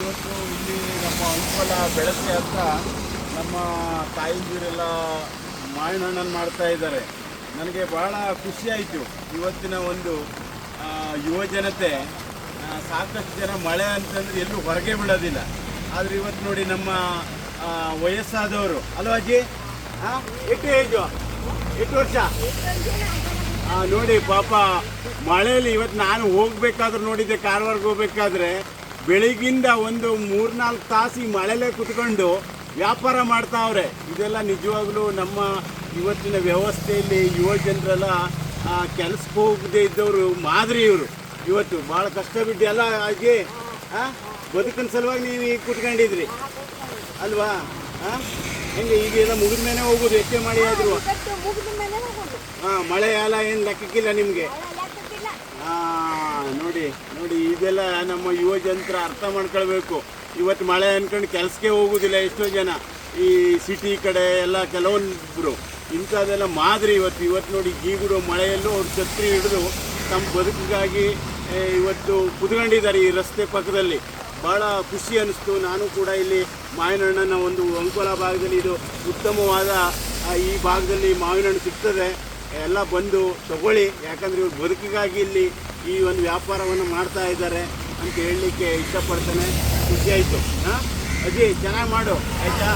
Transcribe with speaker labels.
Speaker 1: ಇವತ್ತು ಇಲ್ಲಿ ನಮ್ಮ ಅಂಕೋಲ ಬೆಳಗ್ಗೆ ಹತ್ರ ನಮ್ಮ ತಾಯಿಂದಿರೆಲ್ಲ ಮಾವಿನ ಹಣ್ಣನ್ನು ಮಾಡ್ತಾ ಇದ್ದಾರೆ. ನನಗೆ ಭಾಳ ಖುಷಿಯಾಯಿತು. ಇವತ್ತಿನ ಒಂದು ಯುವ ಜನತೆ ಸಾಕಷ್ಟು ಜನ ಮಳೆ ಅಂತಂದರೆ ಎಲ್ಲೂ ಹೊರಗೆ ಬಿಡೋದಿಲ್ಲ. ಆದರೆ ಇವತ್ತು ನೋಡಿ ನಮ್ಮ ವಯಸ್ಸಾದವರು ಅಲ್ವಾ ಅಜ್ಜಿ, ಎಷ್ಟು ಏಜು, ಎಷ್ಟು ವರ್ಷ ನೋಡಿ ಪಾಪ ಮಳೆಯಲ್ಲಿ ಇವತ್ತು ನಾನು ಹೋಗ್ಬೇಕಾದ್ರೆ ನೋಡಿದ್ದೆ, ಕಾರವಾರಕ್ಕೆ ಹೋಗ್ಬೇಕಾದ್ರೆ ಬೆಳಗಿಂದ ಒಂದು 3-4 ತಾಸು ಈ ಮಳೆಲೇ ಕುತ್ಕೊಂಡು ವ್ಯಾಪಾರ ಮಾಡ್ತಾವ್ರೆ. ಇದೆಲ್ಲ ನಿಜವಾಗ್ಲೂ ನಮ್ಮ ಇವತ್ತಿನ ವ್ಯವಸ್ಥೆಯಲ್ಲಿ ಯುವ ಜನರೆಲ್ಲ ಕೆಲಸಕ್ಕೆ ಹೋಗದೆ ಇದ್ದವರು ಮಾದರಿ. ಇವರು ಇವತ್ತು ಭಾಳ ಕಷ್ಟ ಬಿಟ್ಟು ಎಲ್ಲ ಆಗಿ ಬದುಕಿನ ಸಲುವಾಗಿ ನೀವು ಈಗ ಕುತ್ಕೊಂಡಿದ್ರಿ ಅಲ್ವಾ? ಹೆಂಗೆ ಈಗೆಲ್ಲ ಮುಗಿದ ಮೇಲೆ ಹೋಗೋದು, ಹೆಚ್ಚೆ ಮಾಡಿ ಆದ್ರು ಮಳೆ ಎಲ್ಲ ಏನು ಲೆಕ್ಕಕ್ಕಿಲ್ಲ ನಿಮಗೆ. ನೋಡಿ ನೋಡಿ ಇದೆಲ್ಲ ನಮ್ಮ ಯುವ ಜನರ ಅರ್ಥ ಮಾಡ್ಕೊಳ್ಬೇಕು. ಇವತ್ತು ಮಳೆ ಅಂದ್ಕೊಂಡು ಕೆಲಸಕ್ಕೆ ಹೋಗೋದಿಲ್ಲ ಎಷ್ಟೋ ಜನ ಈ ಸಿಟಿ ಕಡೆ ಎಲ್ಲ. ಕೆಲವೊಂದಿಬ್ರು ಇಂಥದ್ದೆಲ್ಲ ಮಾದರಿ ಇವತ್ತು ನೋಡಿ ಗೀಗುಡು ಮಳೆಯಲ್ಲೂ ಅವ್ರು ಛತ್ರಿ ಹಿಡಿದು ತಮ್ಮ ಬದುಕಿಗಾಗಿ ಇವತ್ತು ಕುತ್ಕೊಂಡಿದ್ದಾರೆ ಈ ರಸ್ತೆ ಪಕ್ಕದಲ್ಲಿ. ಭಾಳ ಖುಷಿ ಅನ್ನಿಸ್ತು. ನಾನು ಕೂಡ ಇಲ್ಲಿ ಮಾವಿನ ಹಣ್ಣನ್ನು ಒಂದು ಅಂಕೋಲ ಭಾಗದಲ್ಲಿ ಇದು ಉತ್ತಮವಾದ ಈ ಭಾಗದಲ್ಲಿ ಮಾವಿನ ಹಣ್ಣು ಸಿಗ್ತದೆ, ಎಲ್ಲ ಬಂದು ತಗೊಳ್ಳಿ. ಯಾಕಂದರೆ ಇವ್ರು ಬದುಕಿಗಾಗಿ ಇಲ್ಲಿ ಈ ಒಂದು ವ್ಯಾಪಾರವನ್ನು ಮಾಡ್ತಾ ಇದ್ದಾರೆ ಅಂತ ಹೇಳಲಿಕ್ಕೆ ಇಷ್ಟಪಡ್ತೇನೆ. ಖುಷಿಯಾಯಿತು. ಅಜ್ಜಿ ಚೆನ್ನಾಗಿ ಮಾಡು ಆಯಿತಾ?